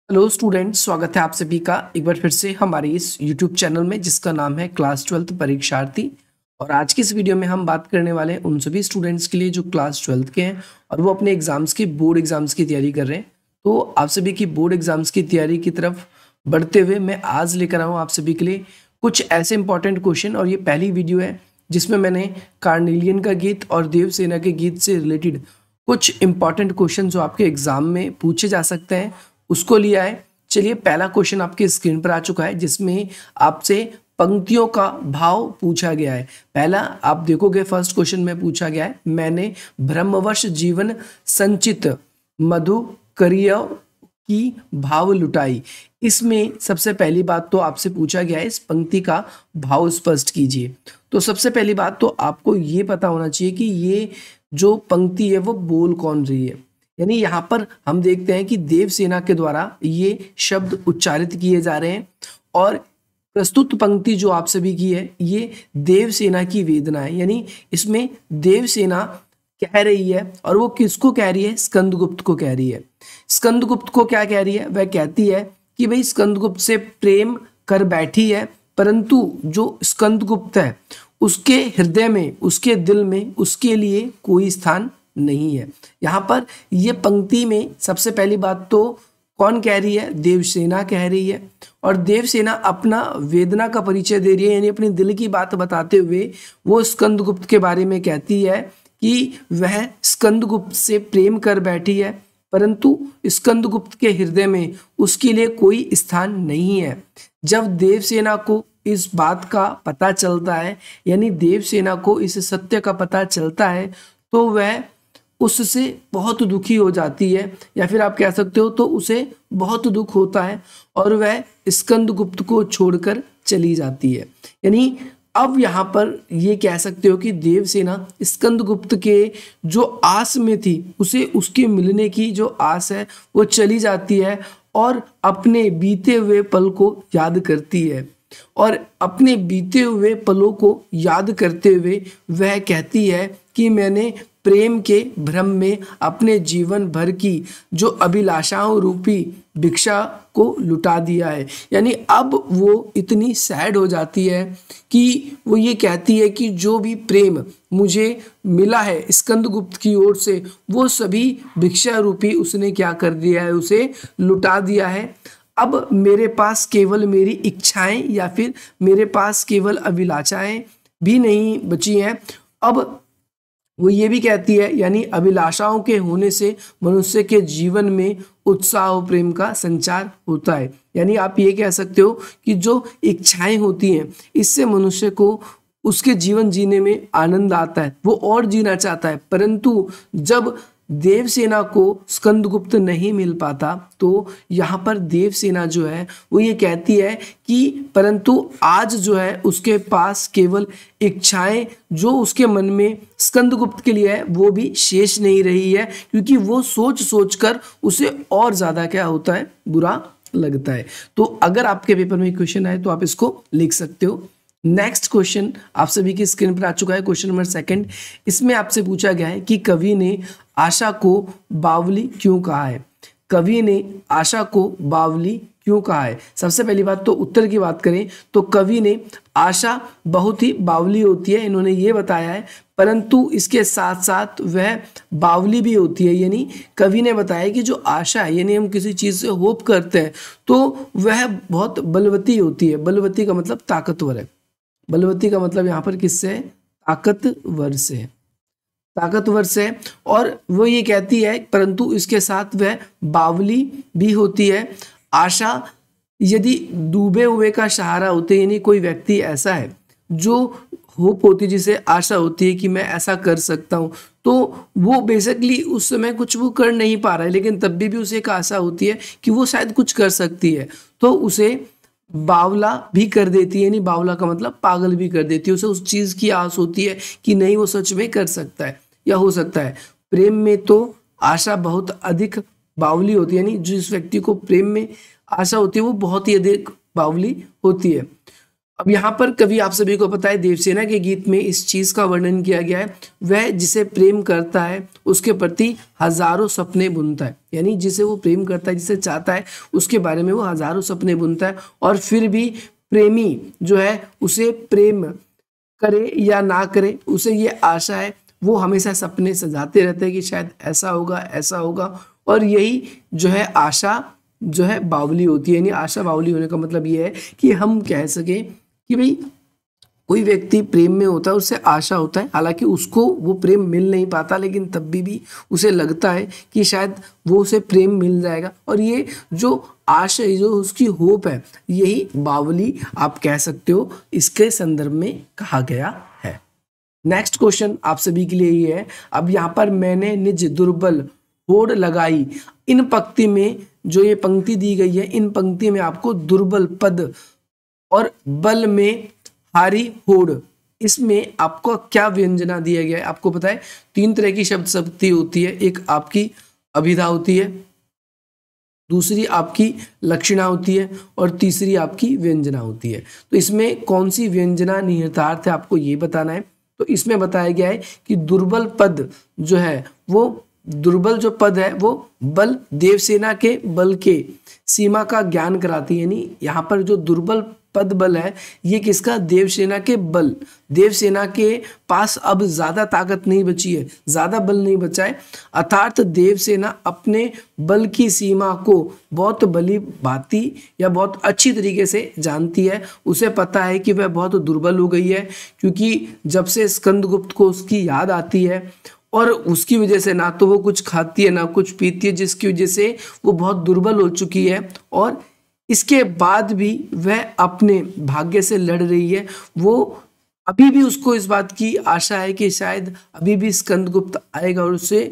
Hello students, स्वागत है आप सभी का एक बार फिर से हमारे इस यूट्यूब चैनल में जिसका नाम है क्लास 12th परीक्षार्थी। और आज की इस वीडियो में हम बात करने वाले हैं उन सभी स्टूडेंट्स के लिए जो क्लास 12th के हैं और वो अपने एग्जाम्स की बोर्ड एग्जाम्स की तैयारी कर रहे हैं। तो आप सभी की बोर्ड एग्जाम्स की तैयारी की तरफ बढ़ते हुए मैं आज लेकर आऊँ आप सभी के लिए कुछ ऐसे इंपॉर्टेंट क्वेश्चन। और ये पहली वीडियो है जिसमें मैंने कार्नेलियन का गीत और देवसेना के गीत से रिलेटेड कुछ इंपॉर्टेंट क्वेश्चन जो आपके एग्जाम में पूछे जा सकते हैं उसको लिया है। चलिए, पहला क्वेश्चन आपके स्क्रीन पर आ चुका है जिसमें आपसे पंक्तियों का भाव पूछा गया है। पहला आप देखोगे, फर्स्ट क्वेश्चन में पूछा गया है, मैंने ब्रह्मवर्ष जीवन संचित मधु करिय की भाव लुटाई। इसमें सबसे पहली बात तो आपसे पूछा गया है इस पंक्ति का भाव स्पष्ट कीजिए। तो सबसे पहली बात तो आपको ये पता होना चाहिए कि ये जो पंक्ति है वो बोल कौन रही है। यानी यहाँ पर हम देखते हैं कि देवसेना के द्वारा ये शब्द उच्चारित किए जा रहे हैं और प्रस्तुत पंक्ति जो आप सभी की है ये देवसेना की वेदना है। यानी इसमें देवसेना कह रही है और वो किसको कह रही है? स्कंदगुप्त को कह रही है। स्कंदगुप्त को क्या कह रही है? वह कहती है कि भाई स्कंदगुप्त से प्रेम कर बैठी है, परंतु जो स्कंदगुप्त है उसके हृदय में, उसके दिल में उसके लिए कोई स्थान नहीं है। यहाँ पर ये पंक्ति में सबसे पहली बात तो कौन कह रही है? देवसेना कह रही है। और देवसेना अपना वेदना का परिचय दे रही है, यानी अपनी दिल की बात बताते हुए वो स्कंदगुप्त के बारे में कहती है कि वह स्कंदगुप्त से प्रेम कर बैठी है, परंतु स्कंदगुप्त के हृदय में उसके लिए कोई स्थान नहीं है। जब देवसेना को इस बात का पता चलता है, यानी देवसेना को इस सत्य का पता चलता है, तो वह उससे बहुत दुखी हो जाती है, या फिर आप कह सकते हो तो उसे बहुत दुख होता है और वह स्कंदगुप्त को छोड़कर चली जाती है। यानी अब यहाँ पर ये कह सकते हो कि देवसेना स्कंदगुप्त के जो आस में थी, उसे उसके मिलने की जो आस है वो चली जाती है और अपने बीते हुए पल को याद करती है। और अपने बीते हुए पलों को याद करते हुए वह कहती है कि मैंने प्रेम के भ्रम में अपने जीवन भर की जो अभिलाषाओं रूपी भिक्षा को लुटा दिया है। यानी अब वो इतनी सैड हो जाती है कि वो ये कहती है कि जो भी प्रेम मुझे मिला है स्कंदगुप्त की ओर से, वो सभी भिक्षा रूपी उसने क्या कर दिया है? उसे लुटा दिया है। अब मेरे पास केवल मेरी इच्छाएं या फिर मेरे पास केवल अभिलाषाएं भी नहीं बची हैं। अब वो ये भी कहती है, यानी अभिलाषाओं के होने से मनुष्य के जीवन में उत्साह और प्रेम का संचार होता है। यानी आप ये कह सकते हो कि जो इच्छाएं होती हैं इससे मनुष्य को उसके जीवन जीने में आनंद आता है, वो और जीना चाहता है। परंतु जब देवसेना को स्कंदगुप्त नहीं मिल पाता तो यहाँ पर देवसेना जो है वो ये कहती है कि परंतु आज जो है उसके पास केवल इच्छाएं जो उसके मन में स्कंदगुप्त के लिए है वो भी शेष नहीं रही है, क्योंकि वो सोच सोच कर उसे और ज़्यादा क्या होता है? बुरा लगता है। तो अगर आपके पेपर में क्वेश्चन आए तो आप इसको लिख सकते हो। नेक्स्ट क्वेश्चन आप सभी की स्क्रीन पर आ चुका है, क्वेश्चन नंबर 2। इसमें आपसे पूछा गया है कि कवि ने आशा को बावली क्यों कहा है? कवि ने आशा को बावली क्यों कहा है? सबसे पहली बात तो उत्तर की बात करें तो कवि ने आशा बहुत ही बावली होती है, इन्होंने ये बताया है, परंतु इसके साथ साथ वह बावली भी होती है। यानी कवि ने बताया कि जो आशा है, यानी हम किसी चीज़ से होप करते हैं, तो वह बहुत बलवती होती है। बलवती का मतलब ताकतवर है। बलवती का मतलब यहाँ पर किससे है? ताकतवर से, ताकतवर से। और वो ये कहती है परंतु इसके साथ वह बावली भी होती है। आशा यदि डूबे हुए का सहारा होते, यानी कोई व्यक्ति ऐसा है जो होप होती है, जिसे आशा होती है कि मैं ऐसा कर सकता हूँ, तो वो बेसिकली उस समय कुछ वो कर नहीं पा रहा है, लेकिन तब भी उसे एक आशा होती है कि वो शायद कुछ कर सकती है, तो उसे बावला भी कर देती है। यानी बावला का मतलब पागल भी कर देती है। उसे उस चीज़ की आस होती है कि नहीं वो सच में कर सकता है या हो सकता है। प्रेम में तो आशा बहुत अधिक बावली होती है, यानी जिस व्यक्ति को प्रेम में आशा होती है वो बहुत ही अधिक बावली होती है। अब यहाँ पर कवि आप सभी को पता है देवसेना के गीत में इस चीज का वर्णन किया गया है, वह जिसे प्रेम करता है उसके प्रति हजारों सपने बुनता है। यानी जिसे वो प्रेम करता है, जिसे चाहता है, उसके बारे में वो हजारों सपने बुनता है और फिर भी प्रेमी जो है उसे प्रेम करे या ना करे, उसे ये आशा है, वो हमेशा सपने सजाते रहते हैं कि शायद ऐसा होगा ऐसा होगा। और यही जो है आशा जो है बावली होती है। यानी आशा बावली होने का मतलब ये है कि हम कह सके कि भाई कोई व्यक्ति प्रेम में होता है, उससे आशा होता है, हालांकि उसको वो प्रेम मिल नहीं पाता, लेकिन तब भी उसे लगता है कि शायद वो उसे प्रेम मिल जाएगा। और ये जो आशा, जो उसकी होप है, यही बावली आप कह सकते हो, इसके संदर्भ में कहा गया है। नेक्स्ट क्वेश्चन आप सभी के लिए ये है। अब यहाँ पर मैंने निज दुर्बल होड़ लगाई, इन पंक्ति में जो ये पंक्ति दी गई है, इन पंक्ति में आपको दुर्बल पद और बल में हारी होड़, इसमें आपको क्या व्यंजना दिया गया है? आपको पता है 3 तरह की शब्द शक्ति होती है। एक आपकी अभिधा होती है, दूसरी आपकी लक्षणा होती है और तीसरी आपकी व्यंजना होती है। तो इसमें कौन सी व्यंजना निहितार्थ है आपको ये बताना है। तो इसमें बताया गया है कि दुर्बल पद जो है, वो दुर्बल जो पद है वो बल, देवसेना के बल के सीमा का ज्ञान कराती है। यानी यहाँ पर जो दुर्बल पद बल है, ये किसका? देवसेना के बल। देवसेना के पास अब ज्यादा ताकत नहीं बची है, ज्यादा बल नहीं बचा है, अर्थात देवसेना अपने बल की सीमा को बहुत भली भांति या बहुत अच्छी तरीके से जानती है। उसे पता है कि वह बहुत दुर्बल हो गई है, क्योंकि जब से स्कंदगुप्त को उसकी याद आती है और उसकी वजह से ना तो वो कुछ खाती है ना कुछ पीती है, जिसकी वजह से वो बहुत दुर्बल हो चुकी है। और इसके बाद भी वह अपने भाग्य से लड़ रही है। वो अभी भी उसको इस बात की आशा है कि शायद अभी भी स्कंदगुप्त आएगा और उसे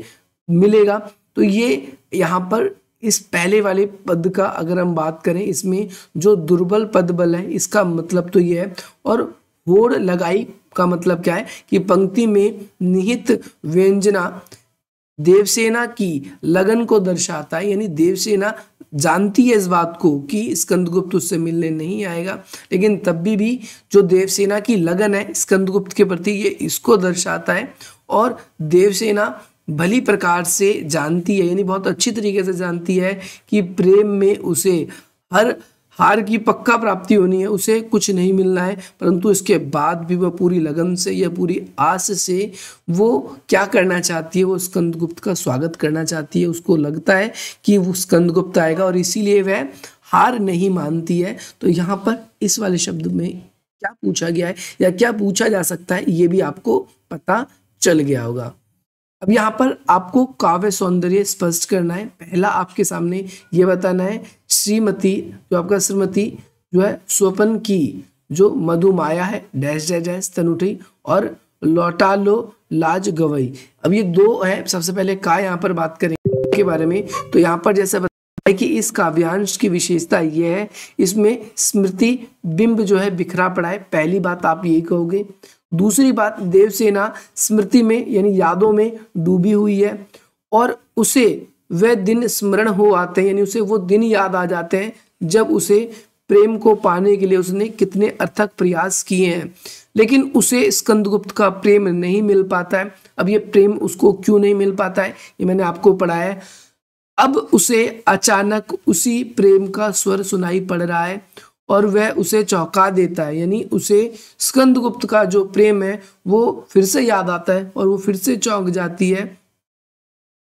मिलेगा। तो ये यहाँ पर इस पहले वाले पद का अगर हम बात करें, इसमें जो दुर्बल पद बल है, इसका मतलब तो ये है। और होड़ लगाई का मतलब क्या है कि पंक्ति में निहित व्यंजना देवसेना की लगन को दर्शाता है। यानी देवसेना जानती है इस बात को कि स्कंदगुप्त उससे मिलने नहीं आएगा, लेकिन तब भी जो देवसेना की लगन है स्कंदगुप्त के प्रति, ये इसको दर्शाता है। और देवसेना भली प्रकार से जानती है, यानी बहुत अच्छी तरीके से जानती है कि प्रेम में उसे हर हार की पक्का प्राप्ति होनी है, उसे कुछ नहीं मिलना है, परंतु इसके बाद भी वह पूरी लगन से या पूरी आस से वो क्या करना चाहती है, वो स्कंदगुप्त का स्वागत करना चाहती है। उसको लगता है कि वो स्कंदगुप्त आएगा और इसीलिए वह हार नहीं मानती है। तो यहाँ पर इस वाले शब्द में क्या पूछा गया है या क्या पूछा जा सकता है, ये भी आपको पता चल गया होगा। अब यहाँ पर आपको काव्य सौंदर्य स्पष्ट करना है। पहला आपके सामने ये बताना है, श्रीमती जो आपका श्रीमती जो है स्वपन की जो मधुमाया है डैश डैश डैश तनुठी और लौटा लो लाज गवई। अब ये दो है। सबसे पहले का यहाँ पर बात करेंगे के बारे में। तो यहाँ पर जैसे बताया कि इस काव्यांश की विशेषता ये है, इसमें स्मृति बिंब जो है बिखरा पड़ा है। पहली बात आप यही कहोगे। दूसरी बात, देवसेना स्मृति में यानी यादों में डूबी हुई है और उसे वह दिन स्मरण हो आते हैं, यानी उसे वो दिन याद आ जाते हैं जब उसे प्रेम को पाने के लिए उसने कितने अथक प्रयास किए हैं, लेकिन उसे स्कंदगुप्त का प्रेम नहीं मिल पाता है। अब ये प्रेम उसको क्यों नहीं मिल पाता है, ये मैंने आपको पढ़ाया है। अब उसे अचानक उसी प्रेम का स्वर सुनाई पड़ रहा है और वह उसे चौंका देता है, यानी उसे स्कंदगुप्त का जो प्रेम है वो फिर से याद आता है और वो फिर से चौंक जाती है।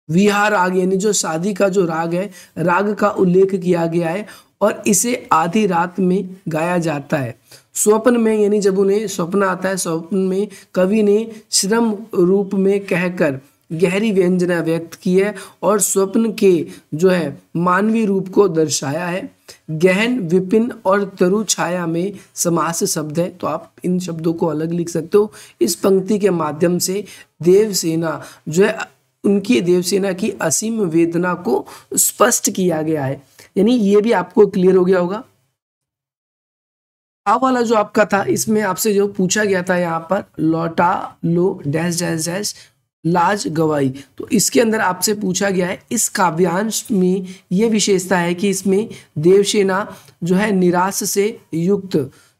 विहार राग यानी जो शादी का जो राग है, राग का उल्लेख किया गया है और इसे आधी रात में गाया जाता है। स्वप्न में यानी जब उन्हें स्वप्न आता है, स्वप्न में कवि ने श्रम रूप में कहकर गहरी व्यंजना व्यक्त की है और स्वप्न के जो है मानवीय रूप को दर्शाया है। गहन, विपिन और तरु छाया में समास शब्द है, तो आप इन शब्दों को अलग लिख सकते हो। इस पंक्ति के माध्यम से देवसेना जो है, उनकी देवसेना की असीम वेदना को स्पष्ट किया गया है। यानी ये भी आपको क्लियर हो गया होगा। अब वाला जो आपका था, इसमें आपसे जो पूछा गया था यहाँ पर लौटा लो डैश डैश डैश लाज गवाई, तो इसके अंदर आपसे पूछा गया है इस काव्यांश में ये विशेषता है कि इसमें देवसेना जो है निराश से युक्त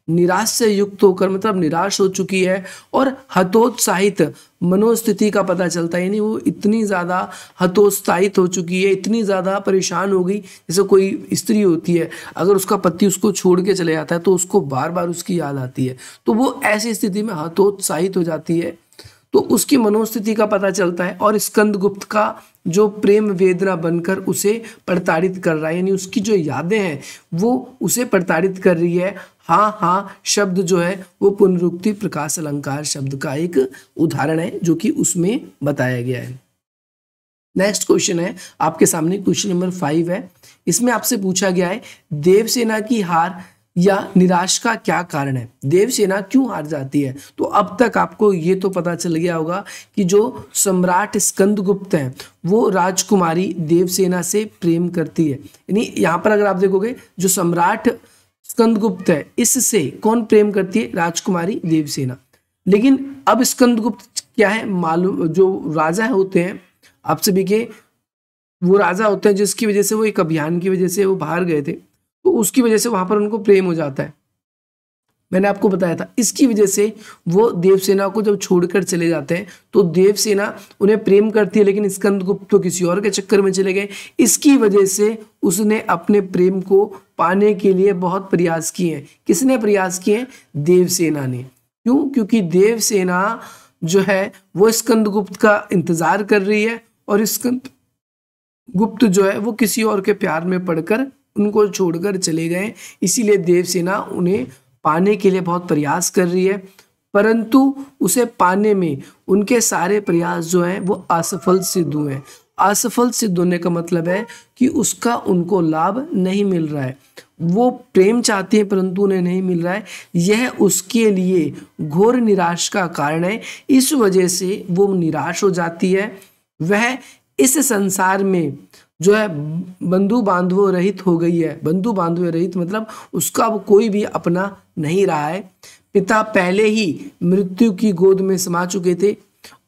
निराश से युक्त होकर, मतलब निराश हो चुकी है, और हतोत्साहित मनोस्थिति का पता चलता है, यानी वो इतनी ज़्यादा हतोत्साहित हो चुकी है, इतनी ज़्यादा परेशान हो गई। जैसे कोई स्त्री होती है, अगर उसका पति उसको छोड़ के चले जाता है तो उसको बार बार उसकी याद आती है, तो वो ऐसी स्थिति में हतोत्साहित हो जाती है, तो उसकी मनोस्थिति का पता चलता है। और स्कंदगुप्त का जो प्रेम वेदना बनकर उसे प्रताड़ित कर रहा है, यानी उसकी जो यादें हैं वो उसे प्रताड़ित कर रही है। हाँ हाँ शब्द जो है वो पुनरुक्ति प्रकाश अलंकार शब्द का एक उदाहरण है जो कि उसमें बताया गया है। नेक्स्ट क्वेश्चन है आपके सामने, क्वेश्चन नंबर 5 है। इसमें आपसे पूछा गया है देवसेना की हार या निराश का क्या कारण है, देवसेना क्यों हार जाती है। तो अब तक आपको ये तो पता चल गया होगा कि जो सम्राट स्कंदगुप्त हैं वो राजकुमारी देवसेना से प्रेम करती है, यानी यहाँ पर अगर आप देखोगे जो सम्राट स्कंदगुप्त है इससे कौन प्रेम करती है, राजकुमारी देवसेना। लेकिन अब स्कंदगुप्त क्या है मालूम, जो राजा होते हैं आप सभी के, वो राजा होते हैं जिसकी वजह से वो एक अभियान की वजह से वो बाहर गए थे, तो उसकी वजह से वहां पर उनको प्रेम हो जाता है, मैंने आपको बताया था। इसकी वजह से वो देवसेना को जब छोड़कर चले जाते हैं तो देवसेना उन्हें प्रेम करती है, लेकिन स्कंदगुप्त तो किसी और के चक्कर में चले गए। इसकी वजह से उसने अपने प्रेम को पाने के लिए बहुत प्रयास किए हैं। किसने प्रयास किए हैं, देवसेना ने। क्यों, क्योंकि देवसेना जो है वो स्कंदगुप्त का इंतजार कर रही है, और स्कंदगुप्त जो है वो किसी और के प्यार में पड़कर उनको छोड़कर चले गए। इसीलिए देवसेना उन्हें पाने के लिए बहुत प्रयास कर रही है, परंतु उसे पाने में उनके सारे प्रयास जो हैं वो असफल सिद्ध हुए हैं। असफल सिद्ध होने का मतलब है कि उसका उनको लाभ नहीं मिल रहा है। वो प्रेम चाहते हैं परंतु उन्हें नहीं मिल रहा है, यह उसके लिए घोर निराश का कारण है। इस वजह से वो निराश हो जाती है। वह इस संसार में जो है बंधु बांधवों रहित हो गई है। बंधु बांधवों रहित मतलब उसका वो कोई भी अपना नहीं रहा है। पिता पहले ही मृत्यु की गोद में समा चुके थे,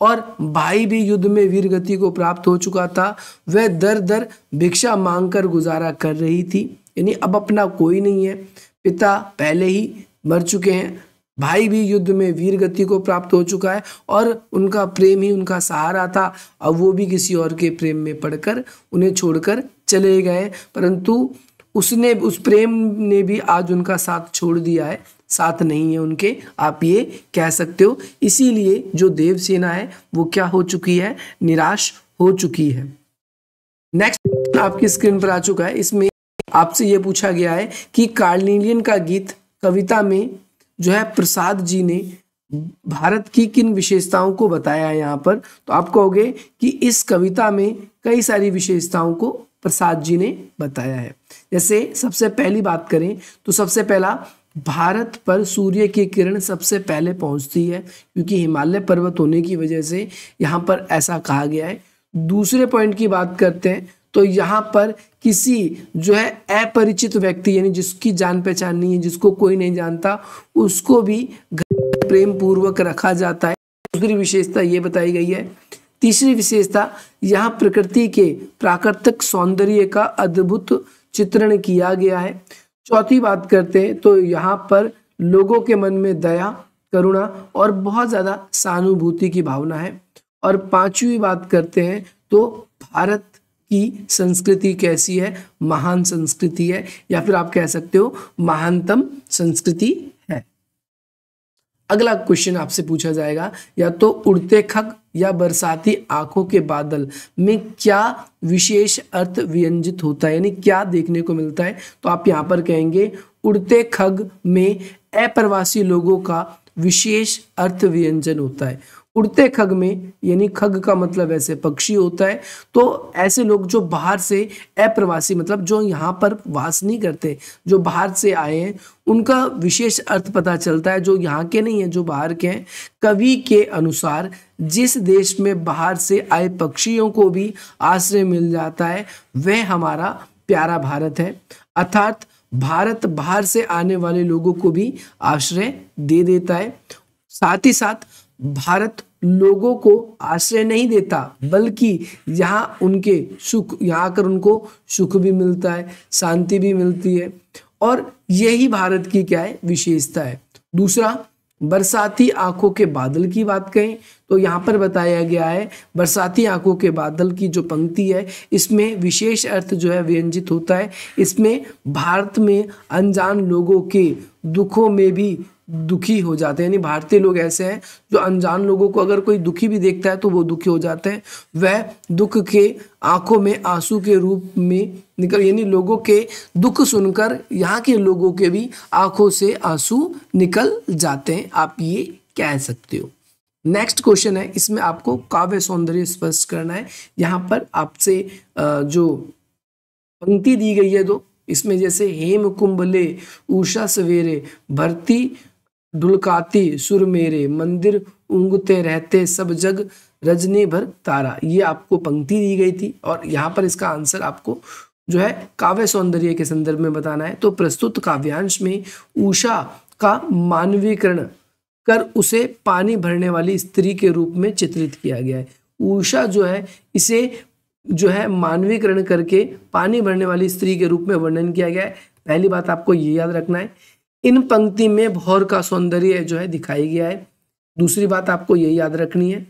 और भाई भी युद्ध में वीर गति को प्राप्त हो चुका था। वह दर दर भिक्षा मांगकर गुजारा कर रही थी, यानी अब अपना कोई नहीं है। पिता पहले ही मर चुके हैं, भाई भी युद्ध में वीर गति को प्राप्त हो चुका है, और उनका प्रेम ही उनका सहारा था। अब वो भी किसी और के प्रेम में पड़कर उन्हें छोड़कर चले गए, परंतु उसने, उस प्रेम ने भी आज उनका साथ छोड़ दिया है, साथ नहीं है उनके, आप ये कह सकते हो। इसीलिए जो देवसेना है वो क्या हो चुकी है, निराश हो चुकी है। नेक्स्ट आपकी स्क्रीन पर आ चुका है। इसमें आपसे ये पूछा गया है कि कार्निलियन का गीत कविता में जो है प्रसाद जी ने भारत की किन विशेषताओं को बताया है। यहाँ पर तो आप कहोगे कि इस कविता में कई सारी विशेषताओं को प्रसाद जी ने बताया है। जैसे सबसे पहली बात करें तो सबसे पहला, भारत पर सूर्य की किरण सबसे पहले पहुंचती है, क्योंकि हिमालय पर्वत होने की वजह से यहाँ पर ऐसा कहा गया है। दूसरे पॉइंट की बात करते हैं तो यहाँ पर किसी जो है अपरिचित व्यक्ति, यानी जिसकी जान पहचान नहीं है, जिसको कोई नहीं जानता, उसको भी प्रेम पूर्वक रखा जाता है। दूसरी विशेषता ये बताई गई है। तीसरी विशेषता, यहाँ प्रकृति के प्राकृतिक सौंदर्य का अद्भुत चित्रण किया गया है। चौथी बात करते हैं तो यहाँ पर लोगों के मन में दया, करुणा और बहुत ज़्यादा सहानुभूति की भावना है। और पांचवी बात करते हैं तो भारत की संस्कृति कैसी है, महान संस्कृति है, या फिर आप कह सकते हो महानतम संस्कृति है। अगला क्वेश्चन आपसे पूछा जाएगा, या तो उड़ते खग या बरसाती आंखों के बादल में क्या विशेष अर्थ व्यंजित होता है, यानी क्या देखने को मिलता है। तो आप यहाँ पर कहेंगे उड़ते खग में अप्रवासी लोगों का विशेष अर्थ व्यंजन होता है। उड़ते खग में, यानी खग का मतलब ऐसे पक्षी होता है, तो ऐसे लोग जो बाहर से, अप्रवासी मतलब जो यहाँ पर वास नहीं करते, जो बाहर से आए हैं, उनका विशेष अर्थ पता चलता है, जो यहाँ के नहीं है, जो बाहर के हैं। कवि के अनुसार जिस देश में बाहर से आए पक्षियों को भी आश्रय मिल जाता है वह हमारा प्यारा भारत है, अर्थात भारत बाहर से आने वाले लोगों को भी आश्रय दे देता है। साथ ही साथ भारत लोगों को आश्रय नहीं देता, बल्कि यहाँ उनके सुख, यहाँ आकर उनको सुख भी मिलता है, शांति भी मिलती है। और यही भारत की क्या है विशेषता है। दूसरा, बरसाती आंखों के बादल की बात करें तो यहाँ पर बताया गया है बरसाती आंखों के बादल की जो पंक्ति है इसमें विशेष अर्थ जो है व्यंजित होता है। इसमें भारत में अनजान लोगों के दुखों में भी दुखी हो जाते हैं, यानी भारतीय लोग ऐसे हैं जो अनजान लोगों को अगर कोई दुखी भी देखता है तो वो दुखी हो जाते हैं। वह दुख के आंखों में आंसू के रूप में निकल, यानी लोगों के दुख सुनकर यहाँ के लोगों के भी आंखों से आंसू निकल जाते हैं, आप ये कह सकते हो। नेक्स्ट क्वेश्चन है, इसमें आपको काव्य सौंदर्य स्पष्ट करना है। यहाँ पर आपसे जो पंक्ति दी गई है दो, इसमें जैसे हेम कुंभले उषा सवेरे भरती ढुलकाती सुर मेरे मंदिर ऊँघते रहते सब जग रजनी भर तारा, ये आपको पंक्ति दी गई थी और यहाँ पर इसका आंसर आपको जो है काव्य सौंदर्य के संदर्भ में बताना है। तो प्रस्तुत काव्यांश में उषा का मानवीकरण कर उसे पानी भरने वाली स्त्री के रूप में चित्रित किया गया है। उषा जो है इसे जो है मानवीकरण करके पानी भरने वाली स्त्री के रूप में वर्णन किया गया है। पहली बात आपको ये याद रखना है, इन पंक्ति में भौर का सौंदर्य जो है दिखाई गया है। दूसरी बात आपको ये याद रखनी है।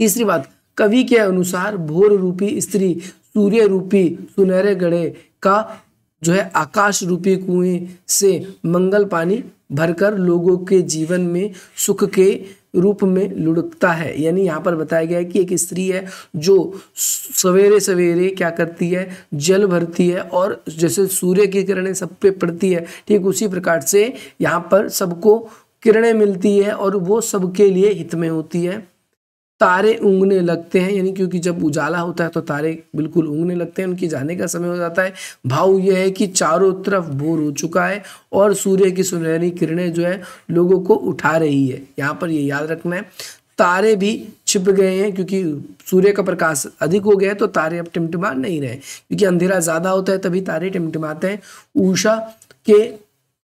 तीसरी बात, कवि के अनुसार भौर रूपी स्त्री सूर्य रूपी सुनहरे गढ़े का जो है आकाश रूपी कुएं से मंगल पानी भरकर लोगों के जीवन में सुख के रूप में लुढ़कता है। यानी यहाँ पर बताया गया है कि एक स्त्री है जो सवेरे सवेरे क्या करती है, जल भरती है और जैसे सूर्य की किरणें सब पे पड़ती है, ठीक उसी प्रकार से यहाँ पर सबको किरणें मिलती है और वो सबके लिए हित में होती है। तारे ऊँघने लगते हैं, यानी क्योंकि जब उजाला होता है तो तारे बिल्कुल ऊँघने लगते हैं, उनकी जाने का समय हो जाता है। भाव यह है कि चारों तरफ भोर हो चुका है और सूर्य की सुनहरी किरणें जो है लोगों को उठा रही है। यहाँ पर ये याद रखना है, तारे भी छिप गए हैं क्योंकि सूर्य का प्रकाश अधिक हो गया है तो तारे अब टिमटिमा नहीं रहे, क्योंकि अंधेरा ज़्यादा होता है तभी तारे टिमटिमाते हैं।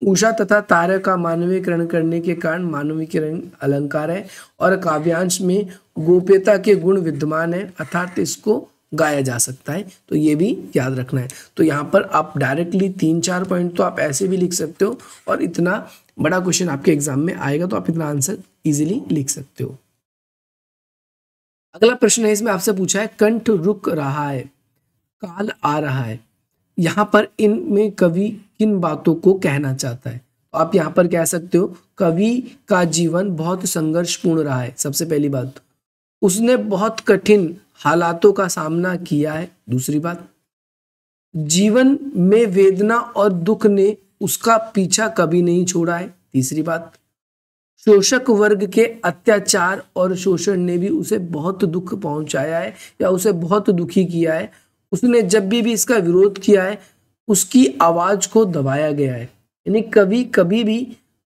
उषा तथा तारे का मानवीकरण करने के कारण मानवीकरण अलंकार है और काव्यांश में गोप्यता के गुण विद्यमान है, अर्थात इसको गाया जा सकता है, तो ये भी याद रखना है। तो यहाँ पर आप डायरेक्टली 3-4 पॉइंट तो आप ऐसे भी लिख सकते हो और इतना बड़ा क्वेश्चन आपके एग्जाम में आएगा तो आप इतना आंसर इजीली लिख सकते हो। अगला प्रश्न है, इसमें आपसे पूछा है कंठ रुक रहा है, काल आ रहा है। यहाँ पर इनमें कवि किन बातों को कहना चाहता है? तो आप यहाँ पर कह सकते हो कवि का जीवन बहुत संघर्षपूर्ण रहा है। सबसे पहली बात, उसने बहुत कठिन हालातों का सामना किया है। दूसरी बात, जीवन में वेदना और दुख ने उसका पीछा कभी नहीं छोड़ा है। तीसरी बात, शोषक वर्ग के अत्याचार और शोषण ने भी उसे बहुत दुख पहुंचाया है या उसे बहुत दुखी किया है। उसने जब भी इसका विरोध किया है उसकी आवाज को दबाया गया है। यानी कभी कभी भी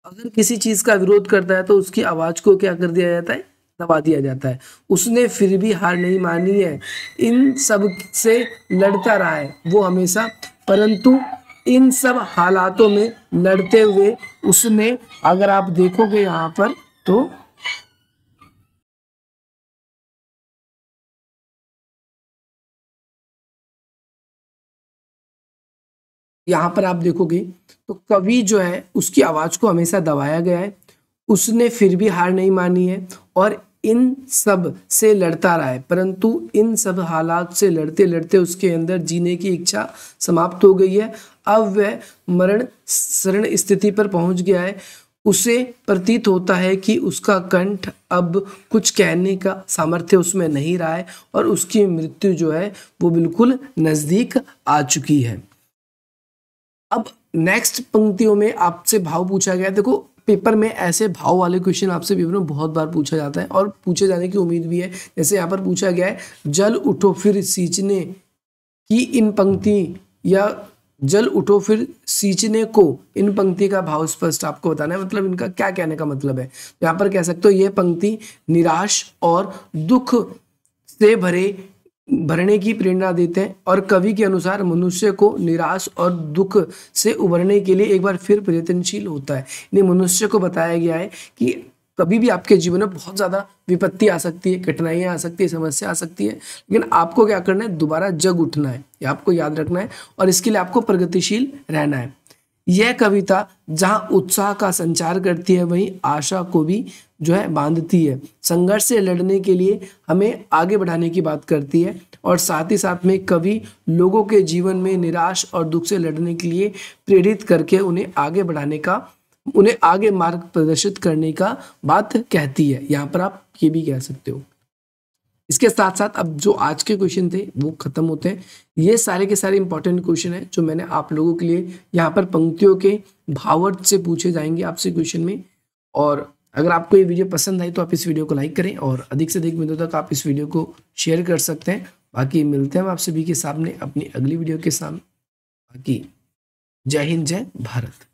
अगर किसी चीज का विरोध करता है तो उसकी आवाज को क्या कर दिया जाता है, दबा दिया जाता है। उसने फिर भी हार नहीं मानी है, इन सब से लड़ता रहा है वो हमेशा, परंतु इन सब हालातों में लड़ते हुए उसने, अगर आप देखोगे यहाँ पर तो यहाँ पर आप देखोगे तो कवि जो है उसकी आवाज को हमेशा दबाया गया है, उसने फिर भी हार नहीं मानी है और इन सब से लड़ता रहा है, परंतु इन सब हालात से लड़ते लड़ते उसके अंदर जीने की इच्छा समाप्त हो गई है। अब वह मरण शरण स्थिति पर पहुंच गया है। उसे प्रतीत होता है कि उसका कंठ अब कुछ कहने का सामर्थ्य उसमें नहीं रहा है और उसकी मृत्यु जो है वो बिल्कुल नजदीक आ चुकी है। अब नेक्स्ट पंक्तियों में आपसे भाव पूछा गया। देखो पेपर में ऐसे भाव वाले क्वेश्चन आपसे पेपर में बहुत बार पूछा जाता है और पूछे जाने की उम्मीद भी है। जैसे यहाँ पर पूछा गया है, जल उठो फिर सींचने की इन पंक्ति, या जल उठो फिर सींचने को, इन पंक्ति का भाव स्पष्ट आपको बताना है, मतलब इनका क्या कहने का मतलब है। तो यहाँ पर कह सकते हो यह पंक्ति निराश और दुख से भरने की प्रेरणा देते हैं और कवि के अनुसार मनुष्य को निराश और दुख से उभरने के लिए एक बार फिर प्रयत्नशील होता है। यानी मनुष्य को बताया गया है कि कभी भी आपके जीवन में बहुत ज़्यादा विपत्ति आ सकती है, कठिनाइयाँ आ सकती है, समस्या आ सकती है, लेकिन आपको क्या करना है, दोबारा जग उठना है, ये आपको याद रखना है और इसके लिए आपको प्रगतिशील रहना है। यह कविता जहां उत्साह का संचार करती है वहीं आशा को भी जो है बांधती है। संघर्ष से लड़ने के लिए हमें आगे बढ़ाने की बात करती है और साथ ही साथ में कवि लोगों के जीवन में निराश और दुख से लड़ने के लिए प्रेरित करके उन्हें आगे बढ़ाने का, उन्हें आगे मार्ग प्रदर्शित करने का बात कहती है। यहाँ पर आप ये भी कह सकते हो। इसके साथ साथ अब जो आज के क्वेश्चन थे वो खत्म होते हैं। ये सारे के सारे इंपॉर्टेंट क्वेश्चन हैं जो मैंने आप लोगों के लिए यहाँ पर पंक्तियों के भावार्थ से पूछे जाएंगे आपसे क्वेश्चन में। और अगर आपको ये वीडियो पसंद आई तो आप इस वीडियो को लाइक करें और अधिक से अधिक मिनटों तक आप इस वीडियो को शेयर कर सकते हैं। बाकी मिलते हैं हम आप सभी के सामने अपनी अगली वीडियो के सामने। बाकी जय हिंद, जय भारत।